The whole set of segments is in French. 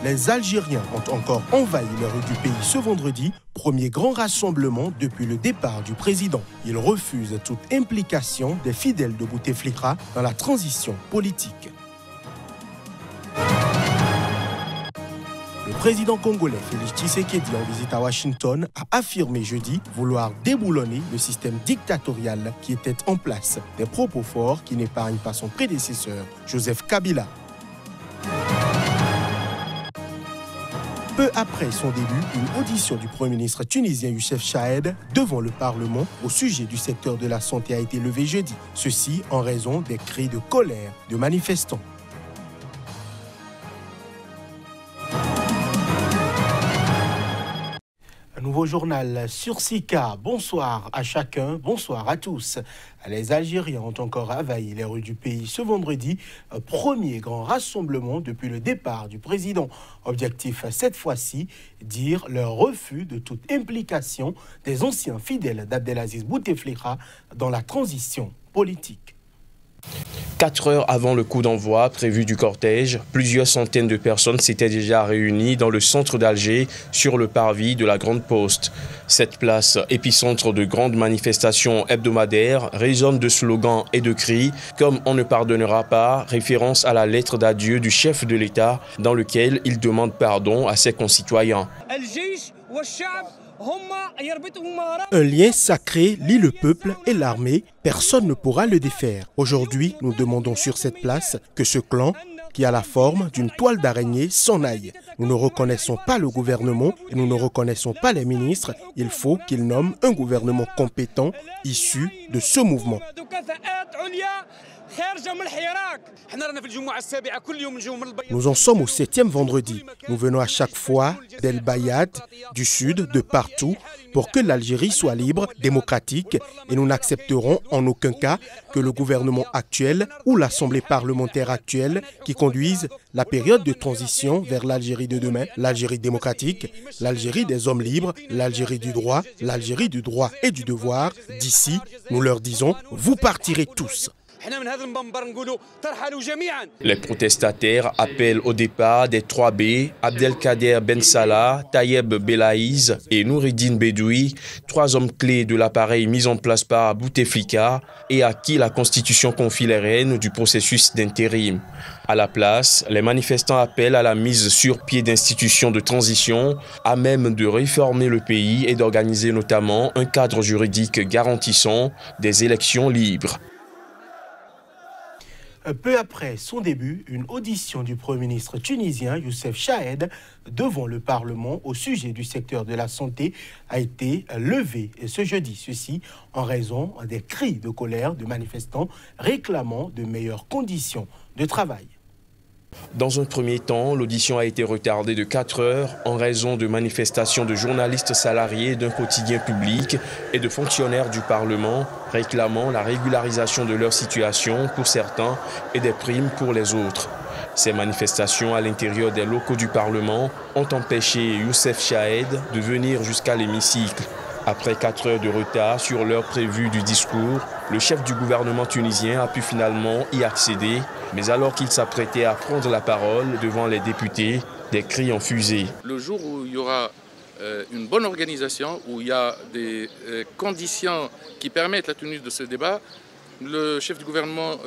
Les Algériens ont encore envahi les rues du pays ce vendredi, premier grand rassemblement depuis le départ du président. Ils refusent toute implication des fidèles de Bouteflika dans la transition politique. Le président congolais Félix Tshisekedi, en visite à Washington, a affirmé jeudi vouloir déboulonner le système dictatorial qui était en place. Des propos forts qui n'épargnent pas son prédécesseur, Joseph Kabila. Peu après son début, une audition du Premier ministre tunisien Youssef Chahed devant le Parlement au sujet du secteur de la santé a été levée jeudi. Ceci en raison des cris de colère de manifestants. Un nouveau journal sur Sika. Bonsoir à chacun, bonsoir à tous. Les Algériens ont encore envahi les rues du pays ce vendredi. Premier grand rassemblement depuis le départ du président. Objectif cette fois-ci, dire leur refus de toute implication des anciens fidèles d'Abdelaziz Bouteflika dans la transition politique. 4 heures avant le coup d'envoi prévu du cortège, plusieurs centaines de personnes s'étaient déjà réunies dans le centre d'Alger sur le parvis de la Grande Poste. Cette place, épicentre de grandes manifestations hebdomadaires, résonne de slogans et de cris comme « On ne pardonnera pas », référence à la lettre d'adieu du chef de l'État dans lequel il demande pardon à ses concitoyens. Un lien sacré lie le peuple et l'armée, personne ne pourra le défaire. Aujourd'hui, nous demandons sur cette place que ce clan, qui a la forme d'une toile d'araignée, s'en aille. Nous ne reconnaissons pas le gouvernement et nous ne reconnaissons pas les ministres. Il faut qu'ils nomment un gouvernement compétent issu de ce mouvement. Nous en sommes au 7e vendredi. Nous venons à chaque fois d'El Bayad, du sud, de partout, pour que l'Algérie soit libre, démocratique, et nous n'accepterons en aucun cas que le gouvernement actuel ou l'Assemblée parlementaire actuelle qui conduisent la période de transition vers l'Algérie de demain, l'Algérie démocratique, l'Algérie des hommes libres, l'Algérie du droit et du devoir. D'ici, nous leur disons, vous partirez tous. Les protestataires appellent au départ des 3B, Abdelkader Ben Salah, Tayeb Belaïz et Noureddine Bedoui, 3 hommes clés de l'appareil mis en place par Bouteflika et à qui la Constitution confie les rênes du processus d'intérim. À la place, les manifestants appellent à la mise sur pied d'institutions de transition à même de réformer le pays et d'organiser notamment un cadre juridique garantissant des élections libres. Peu après son début, une audition du Premier ministre tunisien Youssef Chahed devant le Parlement au sujet du secteur de la santé a été levée ce jeudi. Ceci en raison des cris de colère de manifestants réclamant de meilleures conditions de travail. Dans un premier temps, l'audition a été retardée de 4 heures en raison de manifestations de journalistes salariés d'un quotidien public et de fonctionnaires du Parlement réclamant la régularisation de leur situation pour certains et des primes pour les autres. Ces manifestations à l'intérieur des locaux du Parlement ont empêché Youssef Chahed de venir jusqu'à l'hémicycle. Après 4 heures de retard sur l'heure prévue du discours, le chef du gouvernement tunisien a pu finalement y accéder, mais alors qu'il s'apprêtait à prendre la parole devant les députés, des cris ont fusé. Le jour où il y aura une bonne organisation, où il y a des conditions qui permettent la tenue de ce débat, le chef du gouvernement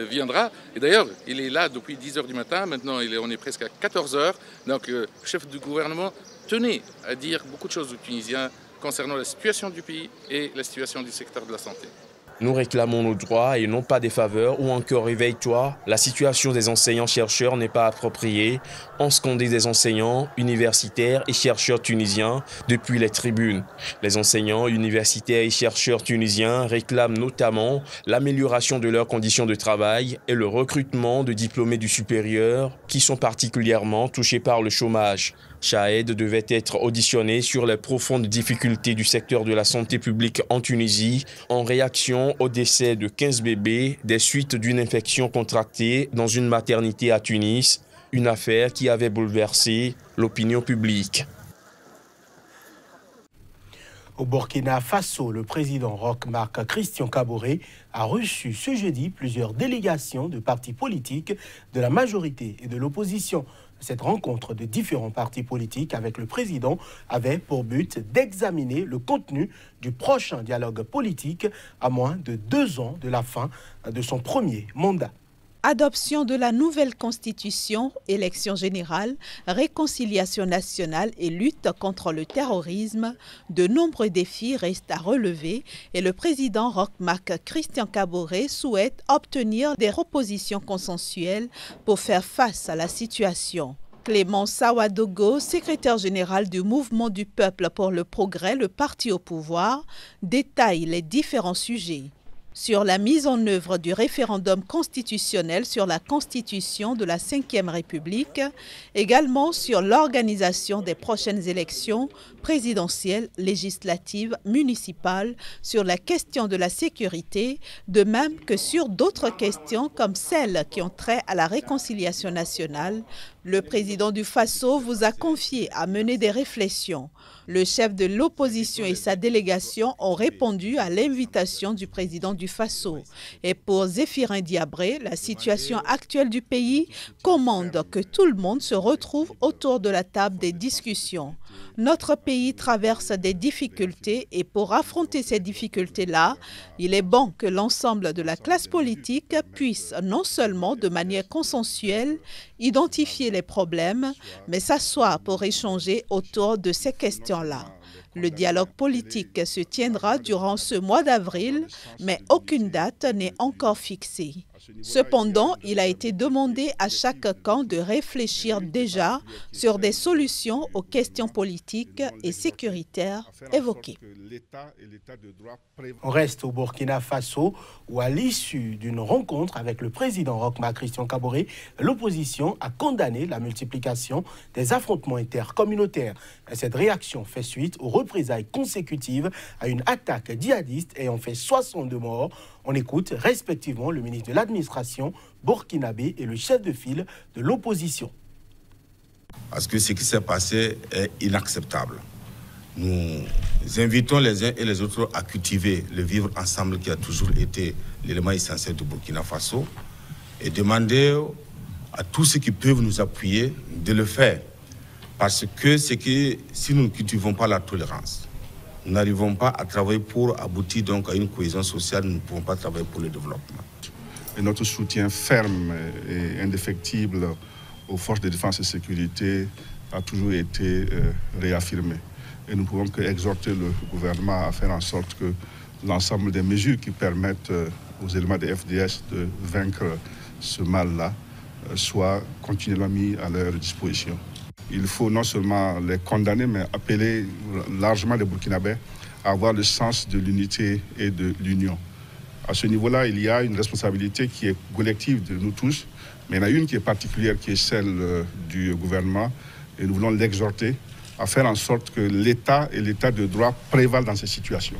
viendra. Et d'ailleurs, il est là depuis 10 heures du matin, maintenant on est presque à 14 heures. Donc le chef du gouvernement tenait à dire beaucoup de choses aux Tunisiens concernant la situation du pays et la situation du secteur de la santé. Nous réclamons nos droits et non pas des faveurs ou encore réveille-toi. La situation des enseignants-chercheurs n'est pas appropriée. On scandait des enseignants, universitaires et chercheurs tunisiens depuis les tribunes. Les enseignants, universitaires et chercheurs tunisiens réclament notamment l'amélioration de leurs conditions de travail et le recrutement de diplômés du supérieur qui sont particulièrement touchés par le chômage. Chahed devait être auditionné sur les profondes difficultés du secteur de la santé publique en Tunisie en réaction au décès de 15 bébés des suites d'une infection contractée dans une maternité à Tunis, une affaire qui avait bouleversé l'opinion publique. Au Burkina Faso, le président Roch-Marc Christian Kaboré a reçu ce jeudi plusieurs délégations de partis politiques de la majorité et de l'opposition. Cette rencontre de différents partis politiques avec le président avait pour but d'examiner le contenu du prochain dialogue politique à moins de 2 ans de la fin de son premier mandat. Adoption de la nouvelle constitution, élection générale, réconciliation nationale et lutte contre le terrorisme, de nombreux défis restent à relever et le président Roch Marc Christian Kaboré souhaite obtenir des propositions consensuelles pour faire face à la situation. Clément Sawadogo, secrétaire général du Mouvement du Peuple pour le Progrès, le parti au pouvoir, détaille les différents sujets. Sur la mise en œuvre du référendum constitutionnel sur la Constitution de la Ve République, également sur l'organisation des prochaines élections présidentielles, législatives, municipales, sur la question de la sécurité, de même que sur d'autres questions comme celles qui ont trait à la réconciliation nationale. Le président du Faso vous a confié à mener des réflexions. Le chef de l'opposition et sa délégation ont répondu à l'invitation du président du Faso. Et pour Zéphirin Diabré, la situation actuelle du pays commande que tout le monde se retrouve autour de la table des discussions. Notre pays traverse des difficultés et pour affronter ces difficultés-là, il est bon que l'ensemble de la classe politique puisse non seulement de manière consensuelle identifier les problèmes, mais s'asseoir pour échanger autour de ces questions-là. Le dialogue politique se tiendra durant ce mois d'avril, mais aucune date n'est encore fixée. Cependant, il a été demandé à chaque camp de réfléchir déjà sur des solutions aux questions politiques et sécuritaires évoquées. On reste au Burkina Faso où à l'issue d'une rencontre avec le président Roch Marc Christian Kaboré, l'opposition a condamné la multiplication des affrontements intercommunautaires. Cette réaction fait suite aux représailles consécutives à une attaque djihadiste ayant fait 62 morts. On écoute respectivement le ministre de l'administration burkinabé et le chef de file de l'opposition. Parce que ce qui s'est passé est inacceptable. Nous invitons les uns et les autres à cultiver le vivre ensemble qui a toujours été l'élément essentiel du Burkina Faso et demander à tous ceux qui peuvent nous appuyer de le faire. Parce que si nous ne cultivons pas la tolérance, nous n'arrivons pas à travailler pour aboutir donc à une cohésion sociale, nous ne pouvons pas travailler pour le développement. Et notre soutien ferme et indéfectible aux forces de défense et de sécurité a toujours été réaffirmé. Et nous ne pouvons qu'exhorter le gouvernement à faire en sorte que l'ensemble des mesures qui permettent aux éléments des FDS de vaincre ce mal-là soient continuellement mis à leur disposition. Il faut non seulement les condamner, mais appeler largement les Burkinabés à avoir le sens de l'unité et de l'union. À ce niveau-là, il y a une responsabilité qui est collective de nous tous, mais il y en a une qui est particulière, qui est celle du gouvernement, et nous voulons l'exhorter à faire en sorte que l'État et l'État de droit prévalent dans ces situations.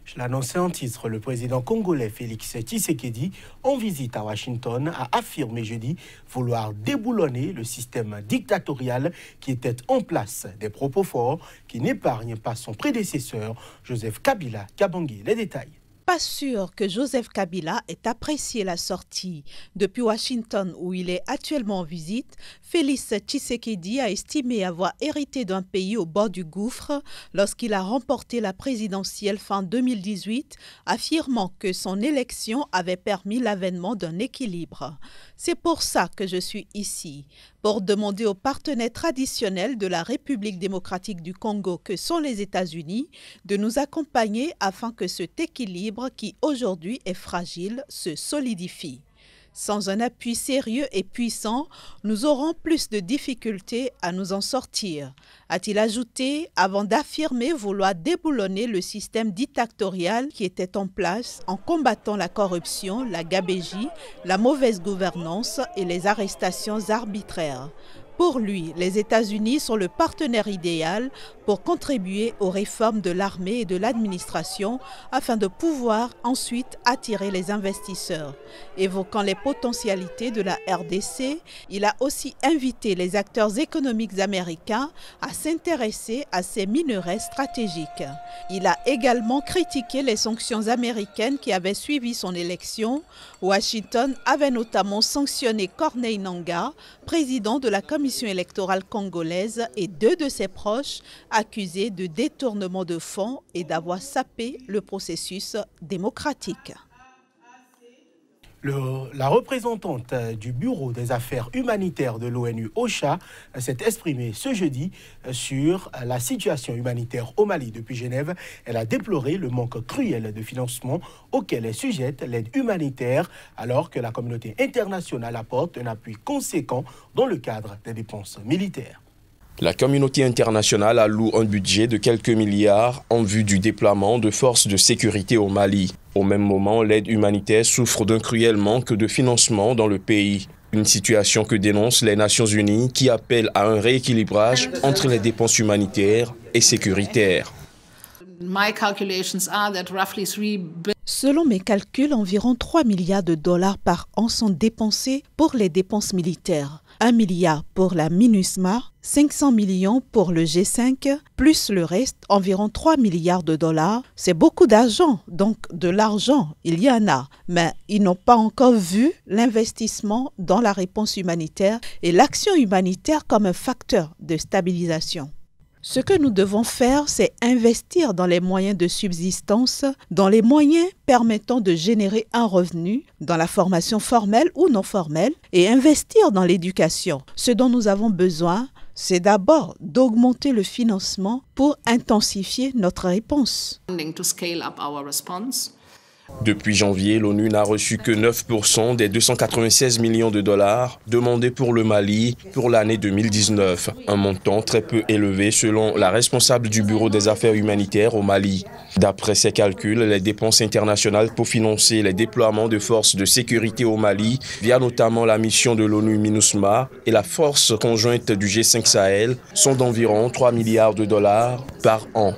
Je l'annonçais en titre, le président congolais Félix Tshisekedi, en visite à Washington, a affirmé jeudi vouloir déboulonner le système dictatorial qui était en place. Des propos forts qui n'épargnent pas son prédécesseur, Joseph Kabila. Kabangui, les détails. Pas sûr que Joseph Kabila ait apprécié la sortie. Depuis Washington, où il est actuellement en visite, Félix Tshisekedi a estimé avoir hérité d'un pays au bord du gouffre lorsqu'il a remporté la présidentielle fin 2018, affirmant que son élection avait permis l'avènement d'un équilibre. C'est pour ça que je suis ici, pour demander aux partenaires traditionnels de la République démocratique du Congo, que sont les États-Unis, de nous accompagner afin que cet équilibre, qui aujourd'hui est fragile, se solidifie. Sans un appui sérieux et puissant, nous aurons plus de difficultés à nous en sortir, a-t-il ajouté, avant d'affirmer vouloir déboulonner le système dictatorial qui était en place en combattant la corruption, la gabégie, la mauvaise gouvernance et les arrestations arbitraires. Pour lui, les États-Unis sont le partenaire idéal pour contribuer aux réformes de l'armée et de l'administration afin de pouvoir ensuite attirer les investisseurs. Évoquant les potentialités de la RDC, il a aussi invité les acteurs économiques américains à s'intéresser à ces minerais stratégiques. Il a également critiqué les sanctions américaines qui avaient suivi son élection. Washington avait notamment sanctionné Corneille Nangaa, président de la commission électorale congolaise, et 2 de ses proches accusés de détournement de fonds et d'avoir sapé le processus démocratique. La représentante du Bureau des affaires humanitaires de l'ONU, OCHA, s'est exprimée ce jeudi sur la situation humanitaire au Mali. Depuis Genève, elle a déploré le manque cruel de financement auquel est sujette l'aide humanitaire, alors que la communauté internationale apporte un appui conséquent dans le cadre des dépenses militaires. La communauté internationale alloue un budget de quelques milliards en vue du déploiement de forces de sécurité au Mali. Au même moment, l'aide humanitaire souffre d'un cruel manque de financement dans le pays. Une situation que dénoncent les Nations Unies qui appellent à un rééquilibrage entre les dépenses humanitaires et sécuritaires. Selon mes calculs, environ 3 milliards de dollars par an sont dépensés pour les dépenses militaires. 1 milliard pour la MINUSMA, 500 millions pour le G5, plus le reste, environ 3 milliards de dollars. C'est beaucoup d'argent, donc de l'argent, il y en a. Mais ils n'ont pas encore vu l'investissement dans la réponse humanitaire et l'action humanitaire comme un facteur de stabilisation. Ce que nous devons faire, c'est investir dans les moyens de subsistance, dans les moyens permettant de générer un revenu, dans la formation formelle ou non formelle, et investir dans l'éducation. Ce dont nous avons besoin, c'est d'abord d'augmenter le financement pour intensifier notre réponse. Depuis janvier, l'ONU n'a reçu que 9% des 296 millions de dollars demandés pour le Mali pour l'année 2019, un montant très peu élevé selon la responsable du Bureau des affaires humanitaires au Mali. D'après ses calculs, les dépenses internationales pour financer les déploiements de forces de sécurité au Mali, via notamment la mission de l'ONU MINUSMA et la force conjointe du G5 Sahel, sont d'environ 3 milliards de dollars par an.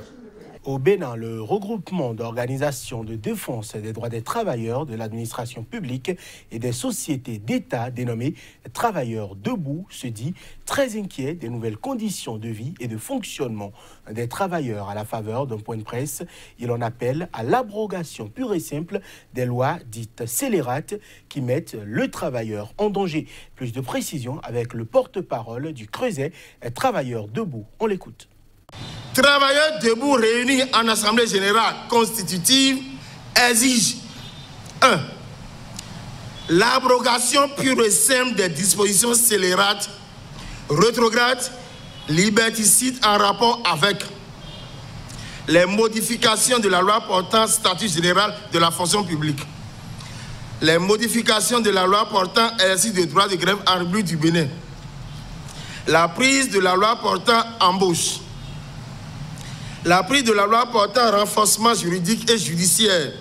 Au Bénin, le regroupement d'organisations de défense des droits des travailleurs de l'administration publique et des sociétés d'État dénommées Travailleurs Debout se dit très inquiet des nouvelles conditions de vie et de fonctionnement des travailleurs. À la faveur d'un point de presse, il en appelle à l'abrogation pure et simple des lois dites scélérates qui mettent le travailleur en danger. Plus de précisions avec le porte-parole du Creuset, Travailleurs Debout. On l'écoute. Travailleurs debout réunis en Assemblée générale constitutive exigent 1. L'abrogation pure et simple des dispositions scélérates, rétrogrades, liberticides en rapport avec les modifications de la loi portant statut général de la fonction publique, les modifications de la loi portant exercice de droit de grève en République du Bénin, la prise de la loi portant embauche, la prise de la loi portant renforcement juridique et judiciaire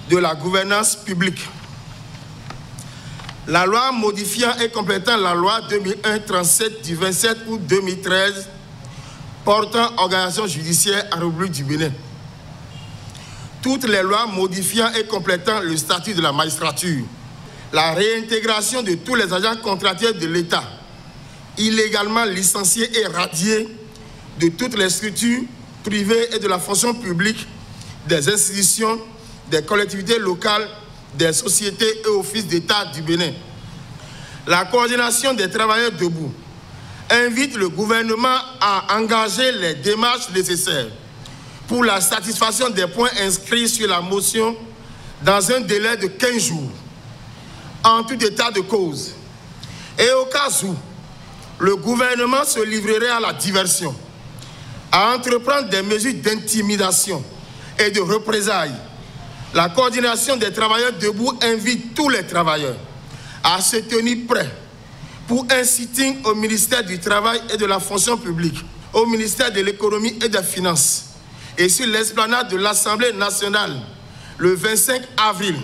de la gouvernance publique, la loi modifiant et complétant la loi 2001-37 du 27 août 2013 portant organisation judiciaire en République du Bénin, toutes les lois modifiant et complétant le statut de la magistrature, la réintégration de tous les agents contractuels de l'État, illégalement licenciés et radiés de toutes les structures privées et de la fonction publique, des institutions, des collectivités locales, des sociétés et offices d'État du Bénin. La coordination des travailleurs debout invite le gouvernement à engager les démarches nécessaires pour la satisfaction des points inscrits sur la motion dans un délai de 15 jours, en tout état de cause. Et au cas où le gouvernement se livrerait à la diversion, à entreprendre des mesures d'intimidation et de représailles, la coordination des travailleurs debout invite tous les travailleurs à se tenir prêts pour un sitting au ministère du Travail et de la Fonction publique, au ministère de l'Économie et des Finances et sur l'esplanade de l'Assemblée nationale le 25 avril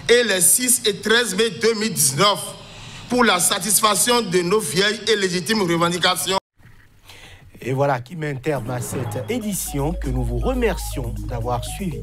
et les 6 et 13 mai 2019 pour la satisfaction de nos vieilles et légitimes revendications. Et voilà qui met un terme à cette édition que nous vous remercions d'avoir suivi.